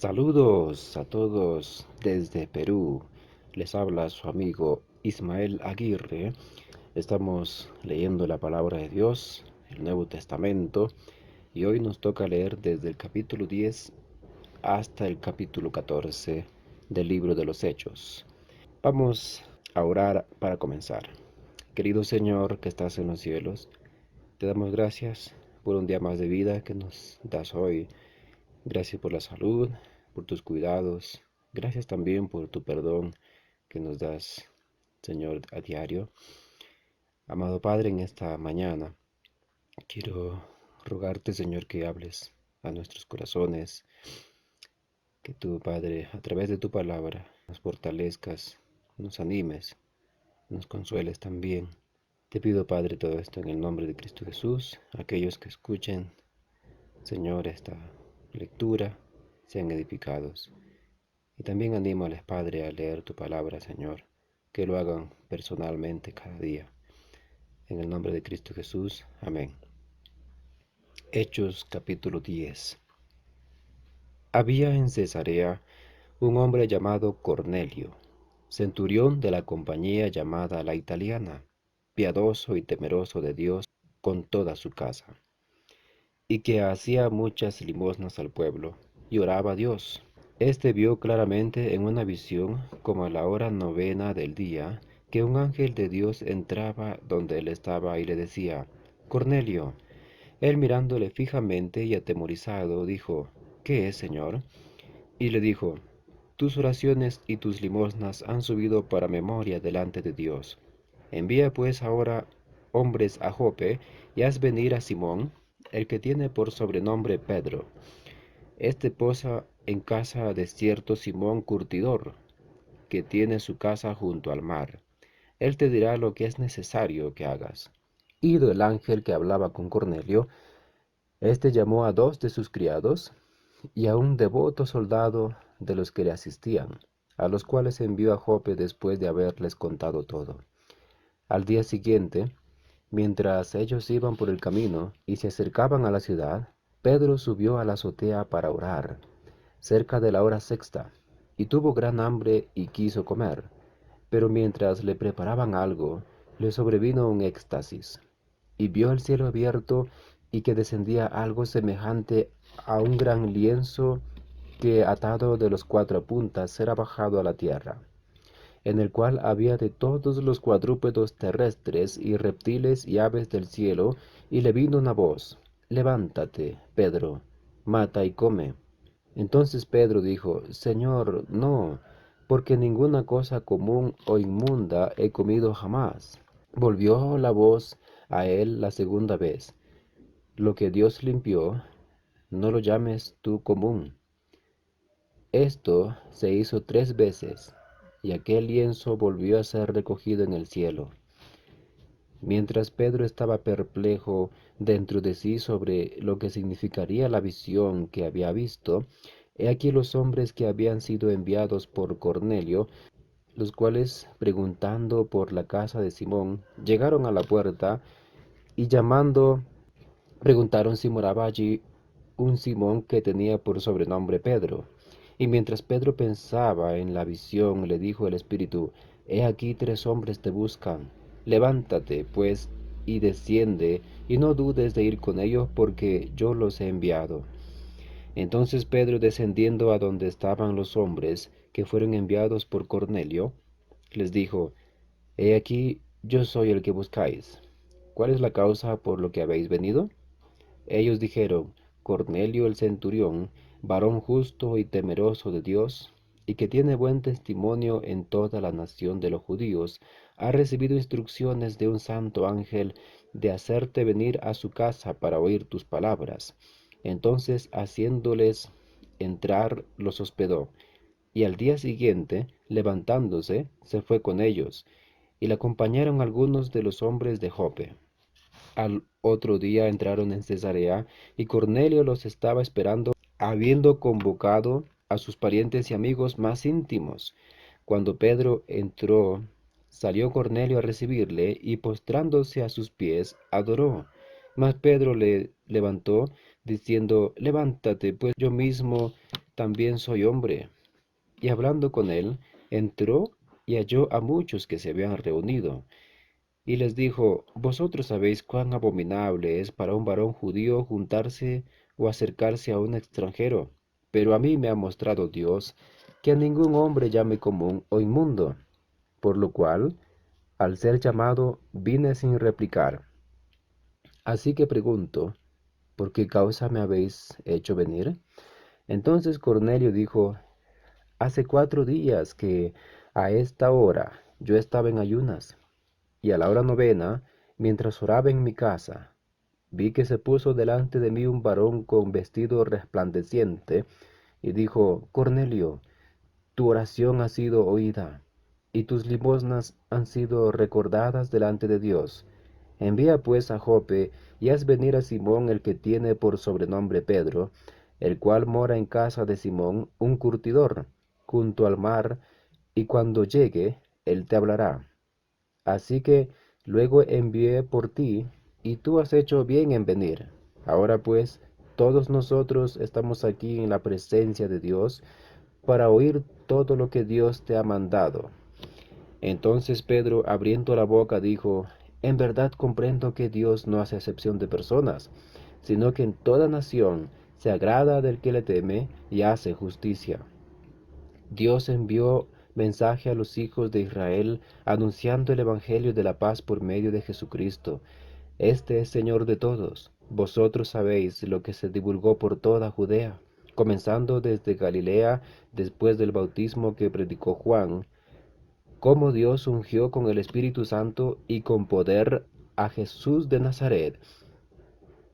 Saludos a todos desde Perú. Les habla su amigo Ismael Aguirre. Estamos leyendo la palabra de Dios, el Nuevo Testamento, y hoy nos toca leer desde el capítulo 10 hasta el capítulo 14 del libro de los Hechos. Vamos a orar para comenzar. Querido Señor que estás en los cielos, te damos gracias por un día más de vida que nos das hoy. Gracias por la salud, por tus cuidados. Gracias también por tu perdón que nos das, Señor, a diario. Amado Padre, en esta mañana quiero rogarte, Señor, que hables a nuestros corazones, que tú, Padre, a través de tu palabra, nos fortalezcas, nos animes, nos consueles también. Te pido, Padre, todo esto en el nombre de Cristo Jesús. Aquellos que escuchen, Señor, esta lectura, sean edificados. Y también animo a los padres a leer tu palabra, Señor, que lo hagan personalmente cada día. En el nombre de Cristo Jesús, amén. Hechos capítulo 10. Había en Cesarea un hombre llamado Cornelio, centurión de la compañía llamada la Italiana, piadoso y temeroso de Dios con toda su casa, y que hacía muchas limosnas al pueblo, y oraba a Dios. Este vio claramente en una visión, como a la hora novena del día, que un ángel de Dios entraba donde él estaba y le decía, Cornelio. Él mirándole fijamente y atemorizado, dijo, ¿qué es, Señor? Y le dijo, tus oraciones y tus limosnas han subido para memoria delante de Dios. Envía pues ahora hombres a Jope y haz venir a Simón, el que tiene por sobrenombre Pedro. Este posa en casa de cierto Simón Curtidor, que tiene su casa junto al mar. Él te dirá lo que es necesario que hagas. Ido el ángel que hablaba con Cornelio, éste llamó a 2 de sus criados y a un devoto soldado de los que le asistían, a los cuales envió a Jope después de haberles contado todo. Al día siguiente, mientras ellos iban por el camino y se acercaban a la ciudad, Pedro subió a la azotea para orar, cerca de la hora sexta, y tuvo gran hambre y quiso comer. Pero mientras le preparaban algo, le sobrevino un éxtasis, y vio el cielo abierto y que descendía algo semejante a un gran lienzo que atado de los 4 puntas era bajado a la tierra, en el cual había de todos los cuadrúpedos terrestres y reptiles y aves del cielo, y le vino una voz, levántate, Pedro, mata y come. Entonces Pedro dijo, Señor, no, porque ninguna cosa común o inmunda he comido jamás. Volvió la voz a él la segunda vez, lo que Dios limpió, no lo llames tú común. Esto se hizo 3 veces, y aquel lienzo volvió a ser recogido en el cielo. Mientras Pedro estaba perplejo dentro de sí sobre lo que significaría la visión que había visto, he aquí los hombres que habían sido enviados por Cornelio, los cuales, preguntando por la casa de Simón, llegaron a la puerta y llamando, preguntaron si moraba allí un Simón que tenía por sobrenombre Pedro. Y mientras Pedro pensaba en la visión, le dijo el Espíritu, He aquí 3 hombres te buscan. Levántate, pues, y desciende, y no dudes de ir con ellos, porque yo los he enviado. Entonces Pedro, descendiendo a donde estaban los hombres que fueron enviados por Cornelio, les dijo, He aquí, yo soy el que buscáis. ¿Cuál es la causa por lo que habéis venido? Ellos dijeron, Cornelio el centurión, varón justo y temeroso de Dios, y que tiene buen testimonio en toda la nación de los judíos, ha recibido instrucciones de un santo ángel de hacerte venir a su casa para oír tus palabras. Entonces, haciéndoles entrar, los hospedó, y al día siguiente, levantándose, se fue con ellos, y le acompañaron algunos de los hombres de Jope. Al otro día entraron en Cesarea, y Cornelio los estaba esperando, habiendo convocado a sus parientes y amigos más íntimos. Cuando Pedro entró, salió Cornelio a recibirle, y postrándose a sus pies, adoró. Mas Pedro le levantó, diciendo, Levántate, pues yo mismo también soy hombre. Y hablando con él, entró y halló a muchos que se habían reunido. Y les dijo, vosotros sabéis cuán abominable es para un varón judío juntarse o acercarse a un extranjero, pero a mí me ha mostrado Dios que a ningún hombre llame común o inmundo, por lo cual, al ser llamado, vine sin replicar. Así que pregunto, ¿por qué causa me habéis hecho venir? Entonces Cornelio dijo, hace 4 días que a esta hora yo estaba en ayunas, y a la hora novena, mientras oraba en mi casa, vi que se puso delante de mí un varón con vestido resplandeciente, y dijo, Cornelio, tu oración ha sido oída, y tus limosnas han sido recordadas delante de Dios. Envía pues a Jope, y haz venir a Simón el que tiene por sobrenombre Pedro, el cual mora en casa de Simón, un curtidor, junto al mar, y cuando llegue, él te hablará. Así que luego envié por ti, y tú has hecho bien en venir. Ahora pues, todos nosotros estamos aquí en la presencia de Dios para oír todo lo que Dios te ha mandado. Entonces Pedro, abriendo la boca, dijo, en verdad comprendo que Dios no hace acepción de personas, sino que en toda nación se agrada del que le teme y hace justicia. Dios envió mensaje a los hijos de Israel, anunciando el Evangelio de la paz por medio de Jesucristo. Este es Señor de todos. Vosotros sabéis lo que se divulgó por toda Judea, comenzando desde Galilea, después del bautismo que predicó Juan, cómo Dios ungió con el Espíritu Santo y con poder a Jesús de Nazaret,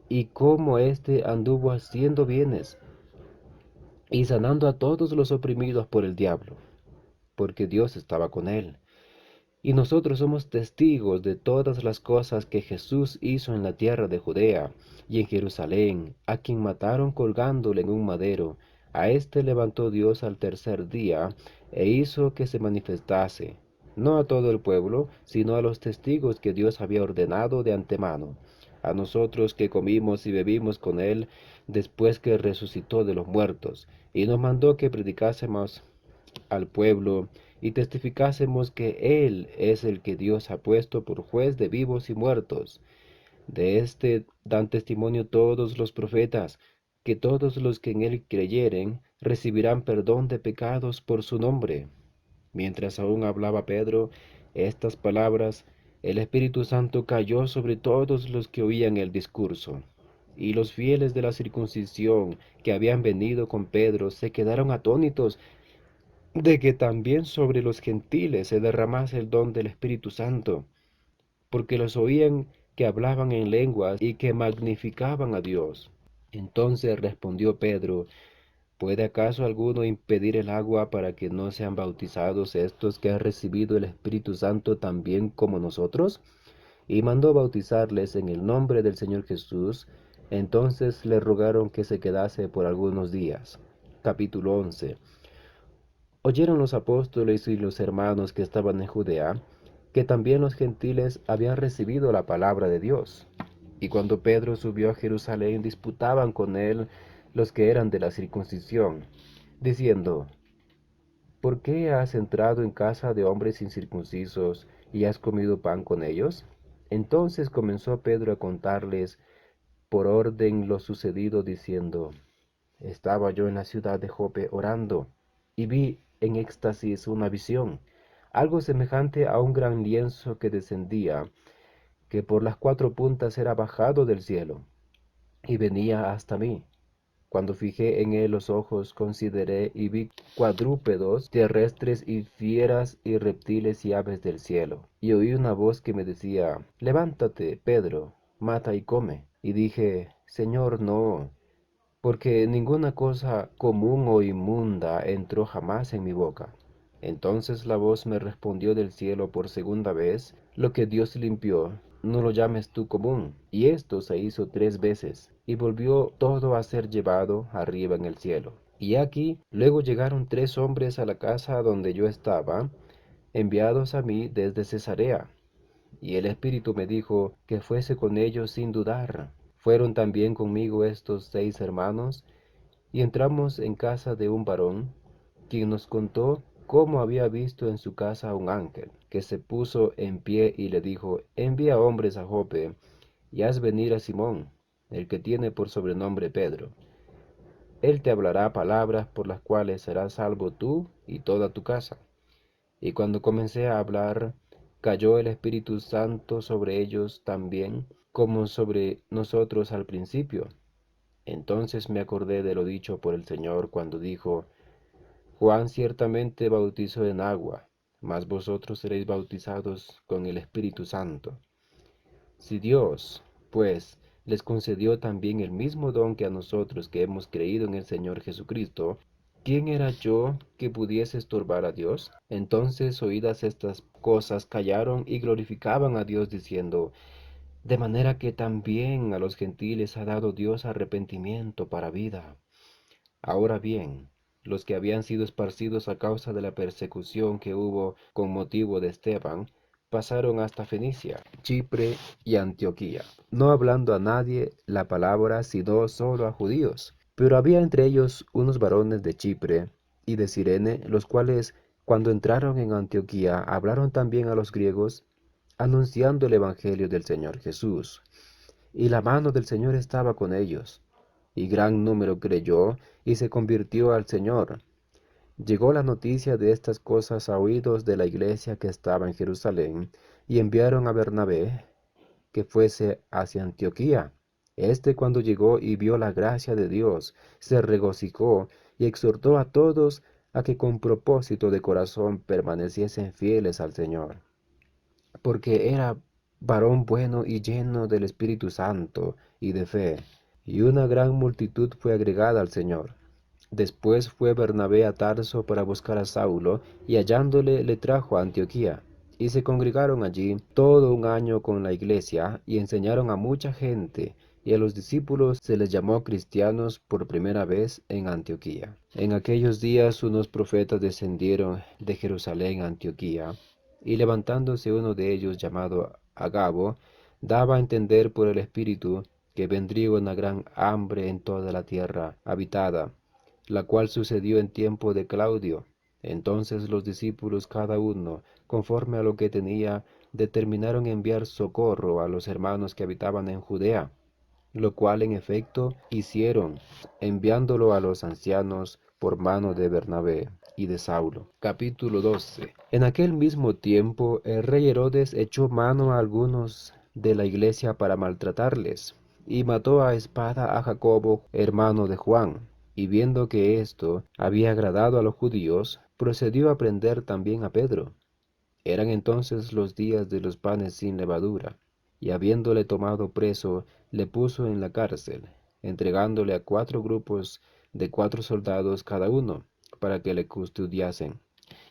y cómo éste anduvo haciendo bienes y sanando a todos los oprimidos por el diablo, porque Dios estaba con él. Y nosotros somos testigos de todas las cosas que Jesús hizo en la tierra de Judea y en Jerusalén, a quien mataron colgándole en un madero. A éste levantó Dios al tercer día e hizo que se manifestase, no a todo el pueblo, sino a los testigos que Dios había ordenado de antemano, a nosotros que comimos y bebimos con él después que resucitó de los muertos, y nos mandó que predicásemos al pueblo y testificásemos que Él es el que Dios ha puesto por juez de vivos y muertos. De este dan testimonio todos los profetas, que todos los que en Él creyeren recibirán perdón de pecados por su nombre. Mientras aún hablaba Pedro estas palabras, el Espíritu Santo cayó sobre todos los que oían el discurso. Y los fieles de la circuncisión que habían venido con Pedro se quedaron atónitos de que también sobre los gentiles se derramase el don del Espíritu Santo, porque los oían que hablaban en lenguas y que magnificaban a Dios. Entonces respondió Pedro, ¿puede acaso alguno impedir el agua para que no sean bautizados estos que han recibido el Espíritu Santo también como nosotros? Y mandó bautizarles en el nombre del Señor Jesús. Entonces le rogaron que se quedase por algunos días. Capítulo 11. Oyeron los apóstoles y los hermanos que estaban en Judea, que también los gentiles habían recibido la palabra de Dios. Y cuando Pedro subió a Jerusalén, disputaban con él los que eran de la circuncisión, diciendo, ¿por qué has entrado en casa de hombres incircuncisos y has comido pan con ellos? Entonces comenzó Pedro a contarles por orden lo sucedido, diciendo, estaba yo en la ciudad de Jope orando, y vi en éxtasis una visión, algo semejante a un gran lienzo que descendía, que por las 4 puntas era bajado del cielo, y venía hasta mí. Cuando fijé en él los ojos, consideré y vi cuadrúpedos terrestres y fieras y reptiles y aves del cielo. Y oí una voz que me decía, levántate, Pedro, mata y come. Y dije, Señor, no, porque ninguna cosa común o inmunda entró jamás en mi boca. Entonces la voz me respondió del cielo por segunda vez, lo que Dios limpió, no lo llames tú común. Y esto se hizo 3 veces, y volvió todo a ser llevado arriba en el cielo. Y aquí luego llegaron 3 hombres a la casa donde yo estaba, enviados a mí desde Cesarea. Y el Espíritu me dijo que fuese con ellos sin dudar. Fueron también conmigo estos 6 hermanos, y entramos en casa de un varón, quien nos contó cómo había visto en su casa un ángel, que se puso en pie y le dijo, envía hombres a Jope, y haz venir a Simón, el que tiene por sobrenombre Pedro. Él te hablará palabras por las cuales serás salvo tú y toda tu casa. Y cuando comencé a hablar, cayó el Espíritu Santo sobre ellos también, como sobre nosotros al principio. Entonces me acordé de lo dicho por el Señor cuando dijo, Juan ciertamente bautizó en agua, mas vosotros seréis bautizados con el Espíritu Santo. Si Dios, pues, les concedió también el mismo don que a nosotros que hemos creído en el Señor Jesucristo, ¿quién era yo que pudiese estorbar a Dios? Entonces, oídas estas cosas, callaron y glorificaban a Dios diciendo, de manera que también a los gentiles ha dado Dios arrepentimiento para vida. Ahora bien, los que habían sido esparcidos a causa de la persecución que hubo con motivo de Esteban, pasaron hasta Fenicia, Chipre y Antioquía, no hablando a nadie la palabra, sino solo a judíos. Pero había entre ellos unos varones de Chipre y de Cirene, los cuales, cuando entraron en Antioquía, hablaron también a los griegos, anunciando el evangelio del Señor Jesús. Y la mano del Señor estaba con ellos, y gran número creyó y se convirtió al Señor. Llegó la noticia de estas cosas a oídos de la iglesia que estaba en Jerusalén, y enviaron a Bernabé que fuese hacia Antioquía. Este cuando llegó y vio la gracia de Dios, se regocijó y exhortó a todos a que con propósito de corazón permaneciesen fieles al Señor, porque era varón bueno y lleno del Espíritu Santo y de fe, y una gran multitud fue agregada al Señor. Después fue Bernabé a Tarso para buscar a Saulo, y hallándole le trajo a Antioquía. Y se congregaron allí todo un año con la iglesia, y enseñaron a mucha gente, y a los discípulos se les llamó cristianos por primera vez en Antioquía. En aquellos días unos profetas descendieron de Jerusalén a Antioquía, y levantándose uno de ellos llamado Agabo, daba a entender por el Espíritu que vendría una gran hambre en toda la tierra habitada, la cual sucedió en tiempo de Claudio. Entonces los discípulos cada uno, conforme a lo que tenía, determinaron enviar socorro a los hermanos que habitaban en Judea, lo cual en efecto hicieron, enviándolo a los ancianos por mano de Bernabé y de Saulo. Capítulo 12. En aquel mismo tiempo el rey Herodes echó mano a algunos de la iglesia para maltratarles, y mató a espada a Jacobo, hermano de Juan. Y viendo que esto había agradado a los judíos, procedió a prender también a Pedro. Eran entonces los días de los panes sin levadura, y habiéndole tomado preso, le puso en la cárcel, entregándole a 4 grupos de 4 soldados cada uno, para que le custodiasen.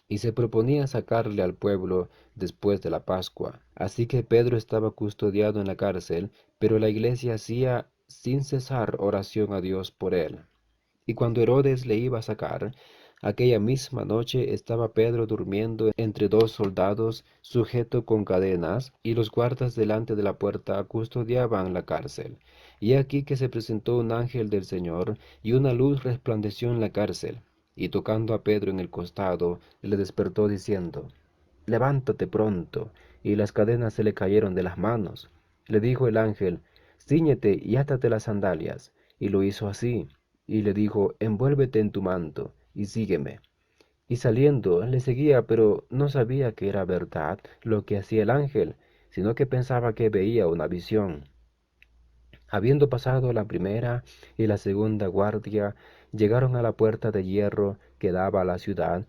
Y se proponía sacarle al pueblo después de la Pascua. Así que Pedro estaba custodiado en la cárcel, pero la iglesia hacía sin cesar oración a Dios por él. Y cuando Herodes le iba a sacar, aquella misma noche estaba Pedro durmiendo entre 2 soldados, sujeto con cadenas, y los guardas delante de la puerta custodiaban la cárcel. Y aquí que se presentó un ángel del Señor, y una luz resplandeció en la cárcel, y tocando a Pedro en el costado, le despertó diciendo, levántate pronto. Y las cadenas se le cayeron de las manos. Le dijo el ángel, cíñete y átate las sandalias. Y lo hizo así. Y le dijo, envuélvete en tu manto, y sígueme. Y saliendo, le seguía, pero no sabía que era verdad lo que hacía el ángel, sino que pensaba que veía una visión. Habiendo pasado la primera y la segunda guardia, llegaron a la puerta de hierro que daba a la ciudad,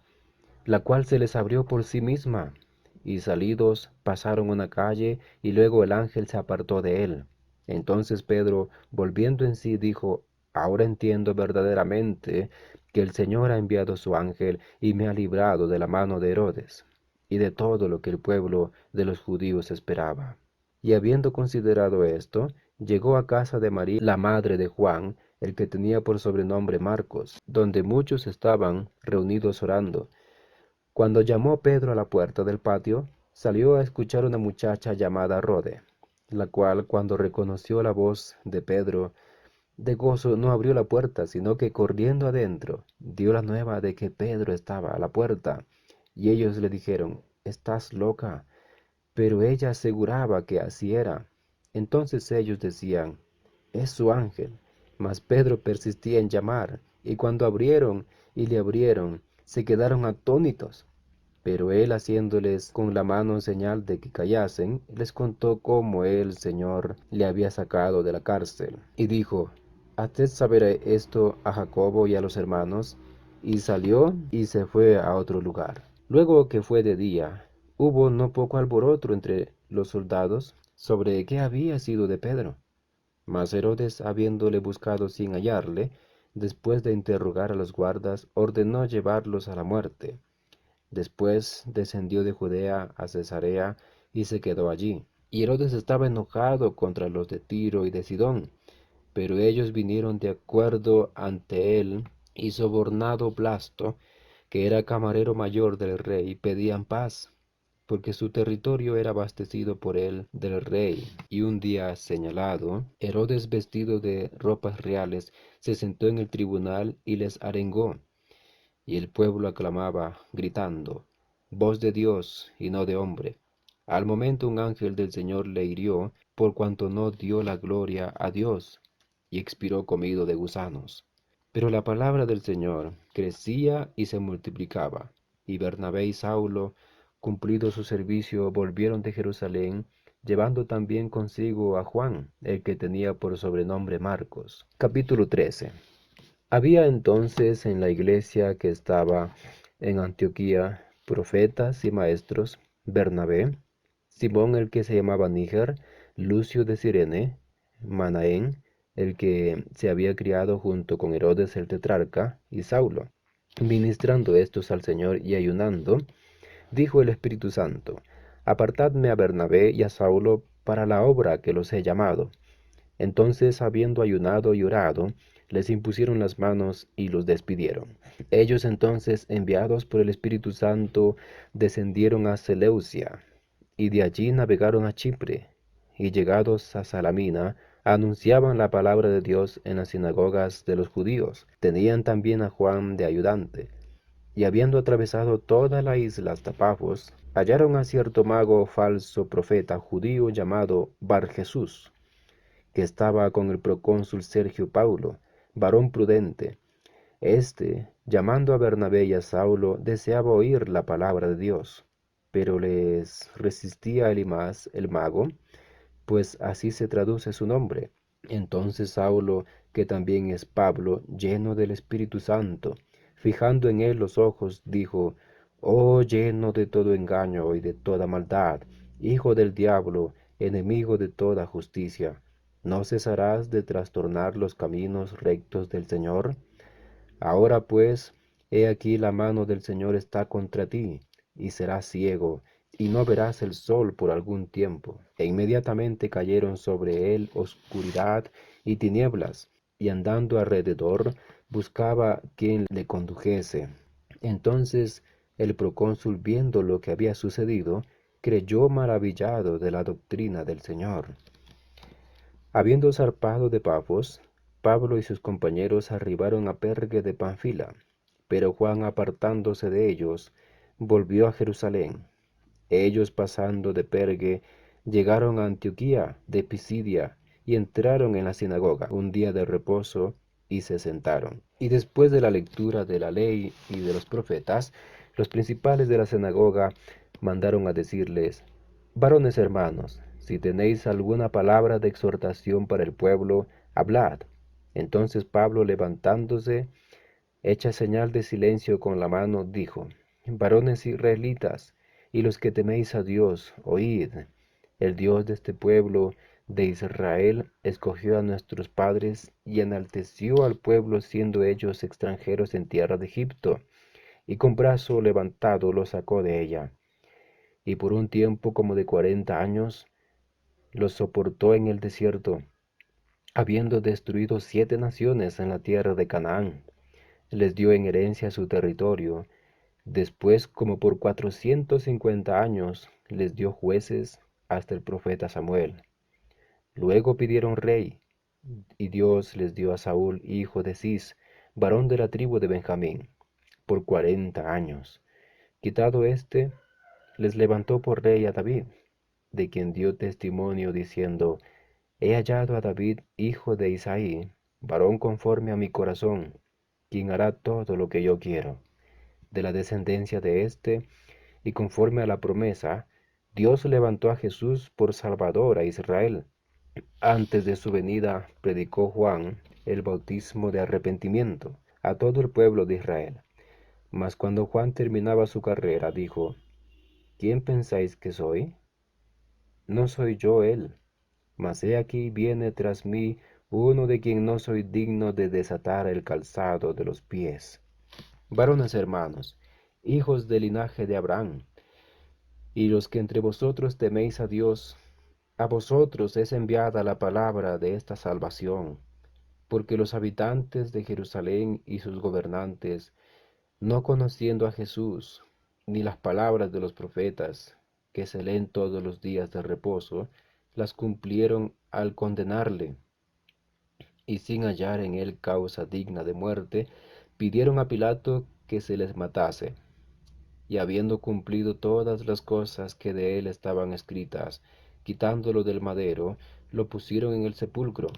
la cual se les abrió por sí misma, y salidos pasaron una calle, y luego el ángel se apartó de él. Entonces Pedro, volviendo en sí, dijo, ahora entiendo verdaderamente que el Señor ha enviado su ángel y me ha librado de la mano de Herodes, y de todo lo que el pueblo de los judíos esperaba. Y habiendo considerado esto, llegó a casa de María, la madre de Juan, el que tenía por sobrenombre Marcos, donde muchos estaban reunidos orando. Cuando llamó Pedro a la puerta del patio, salió a escuchar una muchacha llamada Rode, la cual, cuando reconoció la voz de Pedro, de gozo no abrió la puerta, sino que corriendo adentro, dio la nueva de que Pedro estaba a la puerta. Y ellos le dijeron, estás loca. Pero ella aseguraba que así era. Entonces ellos decían, es su ángel. Mas Pedro persistía en llamar, y cuando abrieron y le abrieron, se quedaron atónitos. Pero él, haciéndoles con la mano en señal de que callasen, les contó cómo el Señor le había sacado de la cárcel. Y dijo, haced saber esto a Jacobo y a los hermanos. Y salió y se fue a otro lugar. Luego que fue de día, hubo no poco alboroto entre los soldados sobre qué había sido de Pedro. Mas Herodes, habiéndole buscado sin hallarle, después de interrogar a los guardas, ordenó llevarlos a la muerte. Después descendió de Judea a Cesarea y se quedó allí. Y Herodes estaba enojado contra los de Tiro y de Sidón, pero ellos vinieron de acuerdo ante él, y sobornado Blasto, que era camarero mayor del rey, pedían paz, porque su territorio era abastecido por él del rey. Y un día señalado, Herodes, vestido de ropas reales, se sentó en el tribunal y les arengó. Y el pueblo aclamaba, gritando, voz de Dios y no de hombre. Al momento un ángel del Señor le hirió, por cuanto no dio la gloria a Dios, y expiró comido de gusanos. Pero la palabra del Señor crecía y se multiplicaba, y Bernabé y Saulo, cumplido su servicio, volvieron de Jerusalén, llevando también consigo a Juan, el que tenía por sobrenombre Marcos. Capítulo 13. Había entonces en la iglesia que estaba en Antioquía profetas y maestros: Bernabé, Simón el que se llamaba Níger, Lucio de Cirene, Manaén, el que se había criado junto con Herodes el tetrarca, y Saulo. Ministrando estos al Señor y ayunando, dijo el Espíritu Santo, apartadme a Bernabé y a Saulo para la obra que los he llamado. Entonces, habiendo ayunado y orado, les impusieron las manos y los despidieron. Ellos entonces, enviados por el Espíritu Santo, descendieron a Seleucia, y de allí navegaron a Chipre, y llegados a Salamina, anunciaban la palabra de Dios en las sinagogas de los judíos. Tenían también a Juan de ayudante. Y habiendo atravesado toda la isla hasta Pafos, hallaron a cierto mago falso profeta judío llamado Bar Jesús, que estaba con el procónsul Sergio Paulo, varón prudente. Este, llamando a Bernabé y a Saulo, deseaba oír la palabra de Dios, pero les resistía Elimas, el mago, pues así se traduce su nombre. Entonces Saulo, que también es Pablo, lleno del Espíritu Santo, fijando en él los ojos, dijo, oh lleno de todo engaño y de toda maldad, hijo del diablo, enemigo de toda justicia, ¿no cesarás de trastornar los caminos rectos del Señor? Ahora pues, he aquí la mano del Señor está contra ti, y serás ciego, y no verás el sol por algún tiempo. E inmediatamente cayeron sobre él oscuridad y tinieblas, y andando alrededor, buscaba quien le condujese. Entonces el procónsul, viendo lo que había sucedido, creyó maravillado de la doctrina del Señor. Habiendo zarpado de Pafos, Pablo y sus compañeros arribaron a Pergue de Panfila, pero Juan, apartándose de ellos, volvió a Jerusalén. Ellos, pasando de Pergue, llegaron a Antioquía de Pisidia y entraron en la sinagoga un día de reposo y se sentaron. Y después de la lectura de la ley y de los profetas, los principales de la sinagoga mandaron a decirles, varones hermanos, si tenéis alguna palabra de exhortación para el pueblo, hablad. Entonces Pablo, levantándose, hecha señal de silencio con la mano, dijo, varones israelitas, y los que teméis a Dios, oíd. El Dios de este pueblo de Israel escogió a nuestros padres y enalteció al pueblo, siendo ellos extranjeros en tierra de Egipto, y con brazo levantado los sacó de ella. Y por un tiempo como de 40 años los soportó en el desierto, habiendo destruido 7 naciones en la tierra de Canaán. Les dio en herencia su territorio. Después, como por 450 años, les dio jueces hasta el profeta Samuel. Luego pidieron rey, y Dios les dio a Saúl, hijo de Cis, varón de la tribu de Benjamín, por 40 años. Quitado éste, les levantó por rey a David, de quien dio testimonio diciendo, he hallado a David, hijo de Isaí, varón conforme a mi corazón, quien hará todo lo que yo quiero. De la descendencia de éste, y conforme a la promesa, Dios levantó a Jesús por Salvador a Israel. Antes de su venida, predicó Juan el bautismo de arrepentimiento a todo el pueblo de Israel. Mas cuando Juan terminaba su carrera, dijo, ¿quién pensáis que soy? No soy yo él, mas he aquí viene tras mí uno de quien no soy digno de desatar el calzado de los pies. Varones hermanos, hijos del linaje de Abraham, y los que entre vosotros teméis a Dios, a vosotros es enviada la palabra de esta salvación, porque los habitantes de Jerusalén y sus gobernantes, no conociendo a Jesús, ni las palabras de los profetas, que se leen todos los días de reposo, las cumplieron al condenarle, y sin hallar en él causa digna de muerte, pidieron a Pilato que se les matase. Y habiendo cumplido todas las cosas que de él estaban escritas, quitándolo del madero, lo pusieron en el sepulcro.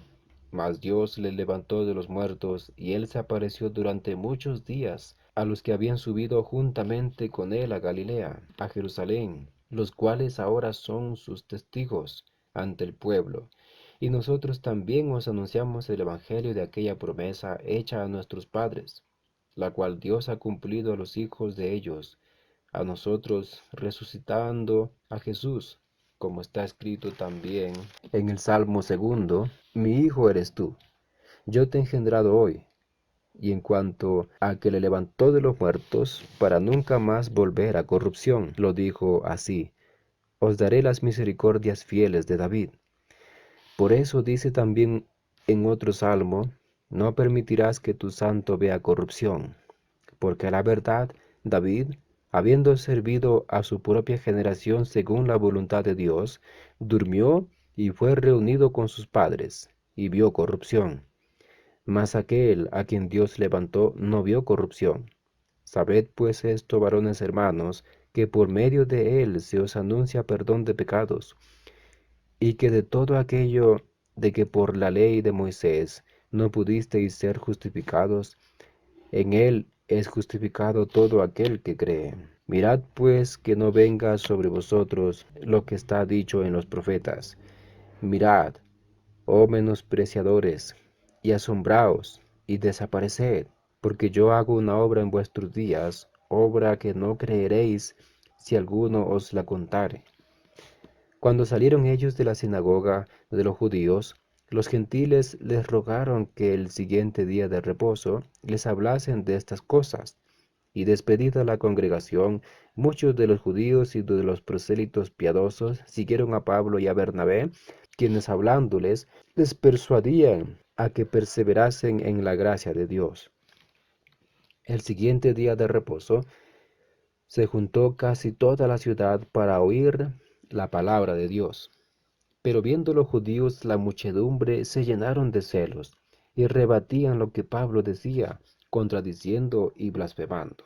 Mas Dios le levantó de los muertos, y él se apareció durante muchos días a los que habían subido juntamente con él a Galilea, a Jerusalén, los cuales ahora son sus testigos ante el pueblo. Y nosotros también os anunciamos el evangelio de aquella promesa hecha a nuestros padres, la cual Dios ha cumplido a los hijos de ellos, a nosotros resucitando a Jesús, como está escrito también en el Salmo segundo, mi hijo eres tú, yo te he engendrado hoy. Y en cuanto a que le levantó de los muertos, para nunca más volver a corrupción, lo dijo así, os daré las misericordias fieles de David. Por eso dice también en otro salmo, no permitirás que tu santo vea corrupción, porque a la verdad, David, habiendo servido a su propia generación según la voluntad de Dios, durmió y fue reunido con sus padres, y vio corrupción. Mas aquel a quien Dios levantó no vio corrupción. Sabed pues esto, varones hermanos, que por medio de él se os anuncia perdón de pecados, y que de todo aquello de que por la ley de Moisés no pudisteis ser justificados, en él es justificado todo aquel que cree. Mirad pues que no venga sobre vosotros lo que está dicho en los profetas. Mirad, oh menospreciadores, y asombraos, y desapareced, porque yo hago una obra en vuestros días, obra que no creeréis si alguno os la contare. Cuando salieron ellos de la sinagoga de los judíos, los gentiles les rogaron que el siguiente día de reposo les hablasen de estas cosas. Y despedida la congregación, muchos de los judíos y de los prosélitos piadosos siguieron a Pablo y a Bernabé, quienes hablándoles les persuadían a que perseverasen en la gracia de Dios. El siguiente día de reposo se juntó casi toda la ciudad para oír la palabra de Dios. Pero viendo los judíos la muchedumbre, se llenaron de celos, y rebatían lo que Pablo decía, contradiciendo y blasfemando.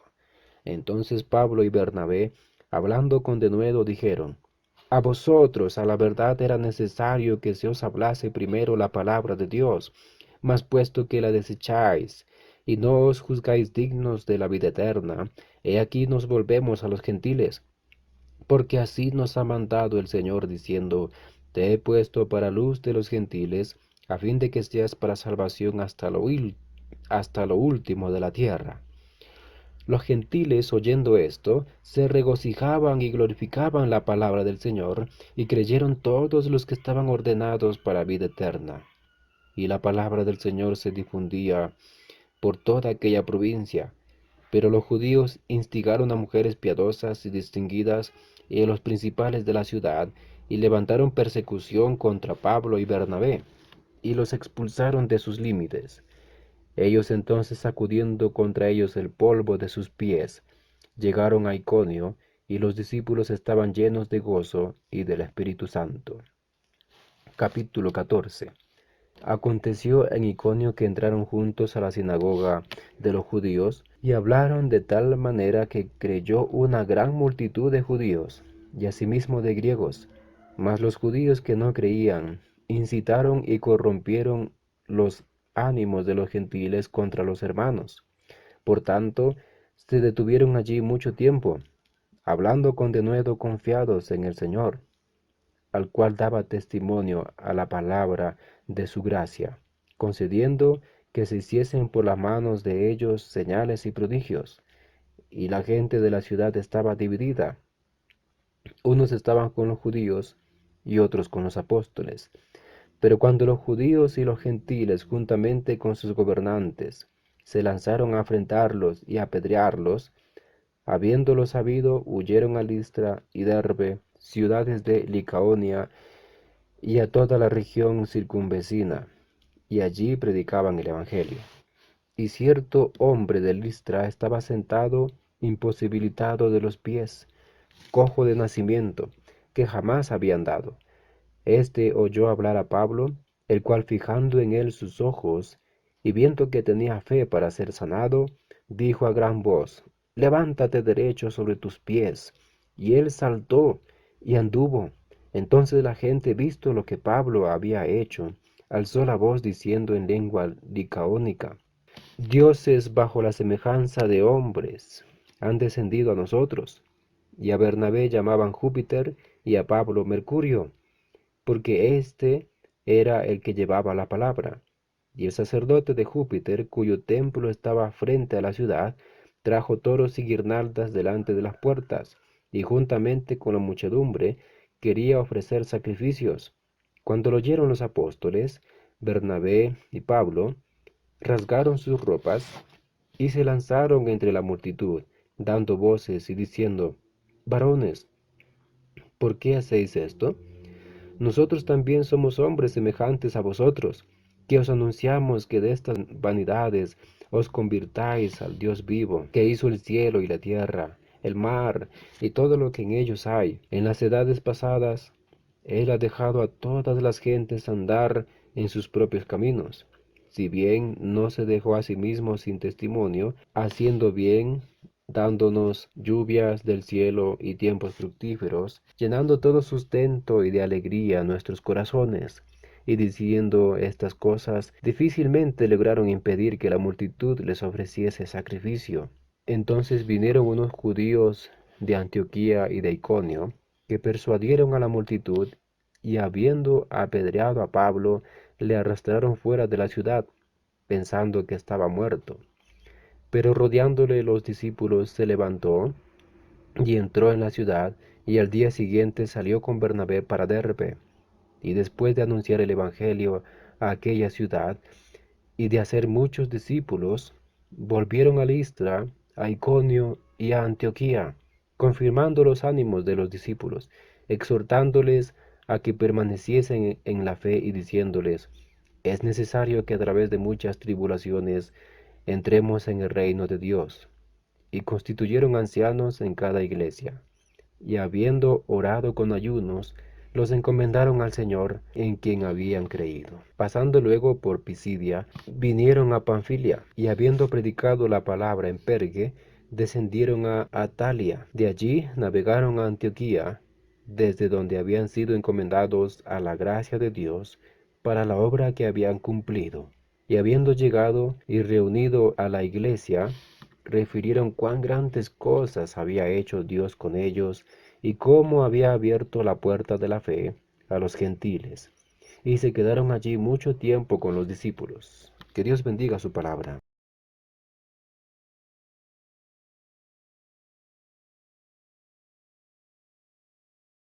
Entonces Pablo y Bernabé, hablando con denuedo, dijeron, a vosotros a la verdad era necesario que se os hablase primero la palabra de Dios, mas puesto que la desecháis, y no os juzgáis dignos de la vida eterna, he aquí nos volvemos a los gentiles. Porque así nos ha mandado el Señor diciendo, te he puesto para luz de los gentiles, a fin de que seas para salvación hasta lo último de la tierra. Los gentiles, oyendo esto, se regocijaban y glorificaban la palabra del Señor, y creyeron todos los que estaban ordenados para vida eterna. Y la palabra del Señor se difundía por toda aquella provincia. Pero los judíos instigaron a mujeres piadosas y distinguidas y a los principales de la ciudad, y levantaron persecución contra Pablo y Bernabé, y los expulsaron de sus límites. Ellos entonces, sacudiendo contra ellos el polvo de sus pies, llegaron a Iconio, y los discípulos estaban llenos de gozo y del Espíritu Santo. Capítulo 14. Aconteció en Iconio que entraron juntos a la sinagoga de los judíos y hablaron de tal manera que creyó una gran multitud de judíos y asimismo de griegos. Mas los judíos que no creían incitaron y corrompieron los ánimos de los gentiles contra los hermanos. Por tanto, se detuvieron allí mucho tiempo, hablando con denuedo confiados en el Señor, al cual daba testimonio a la palabra de su gracia, concediendo que se hiciesen por las manos de ellos señales y prodigios. Y la gente de la ciudad estaba dividida. Unos estaban con los judíos y otros con los apóstoles. Pero cuando los judíos y los gentiles, juntamente con sus gobernantes, se lanzaron a afrentarlos y a apedrearlos, habiéndolo sabido, huyeron a Listra y Derbe, ciudades de Licaonia, y a toda la región circunvecina, y allí predicaban el Evangelio. Y cierto hombre de Listra estaba sentado, imposibilitado de los pies, cojo de nacimiento, que jamás había andado. Este oyó hablar a Pablo, el cual fijando en él sus ojos, y viendo que tenía fe para ser sanado, dijo a gran voz, levántate derecho sobre tus pies. Y él saltó y anduvo. Entonces la gente, visto lo que Pablo había hecho, alzó la voz diciendo en lengua licaónica, dioses bajo la semejanza de hombres han descendido a nosotros. Y a Bernabé llamaban Júpiter y a Pablo Mercurio, porque éste era el que llevaba la palabra. Y el sacerdote de Júpiter, cuyo templo estaba frente a la ciudad, trajo toros y guirnaldas delante de las puertas, y juntamente con la muchedumbre quería ofrecer sacrificios. Cuando lo oyeron los apóstoles, Bernabé y Pablo, rasgaron sus ropas y se lanzaron entre la multitud, dando voces y diciendo, varones, ¿por qué hacéis esto? Nosotros también somos hombres semejantes a vosotros, que os anunciamos que de estas vanidades os convirtáis al Dios vivo, que hizo el cielo y la tierra, el mar y todo lo que en ellos hay. En las edades pasadas, Él ha dejado a todas las gentes andar en sus propios caminos. Si bien no se dejó a sí mismo sin testimonio, haciendo bien, dándonos lluvias del cielo y tiempos fructíferos, llenando todo sustento y de alegría nuestros corazones. Y diciendo estas cosas, difícilmente lograron impedir que la multitud les ofreciese sacrificio. Entonces vinieron unos judíos de Antioquía y de Iconio, que persuadieron a la multitud, y habiendo apedreado a Pablo, le arrastraron fuera de la ciudad, pensando que estaba muerto. Pero rodeándole los discípulos se levantó y entró en la ciudad, y al día siguiente salió con Bernabé para Derbe. Y después de anunciar el Evangelio a aquella ciudad y de hacer muchos discípulos, volvieron a Listra, a Iconio y a Antioquía, confirmando los ánimos de los discípulos, exhortándoles a que permaneciesen en la fe y diciéndoles, es necesario que a través de muchas tribulaciones entremos en el reino de Dios. Y constituyeron ancianos en cada iglesia. Y habiendo orado con ayunos, los encomendaron al Señor en quien habían creído. Pasando luego por Pisidia, vinieron a Panfilia, y habiendo predicado la palabra en Pergue, descendieron a Atalia. De allí navegaron a Antioquía, desde donde habían sido encomendados a la gracia de Dios para la obra que habían cumplido. Y habiendo llegado y reunido a la iglesia, refirieron cuán grandes cosas había hecho Dios con ellos y cómo había abierto la puerta de la fe a los gentiles. Y se quedaron allí mucho tiempo con los discípulos. Que Dios bendiga su palabra.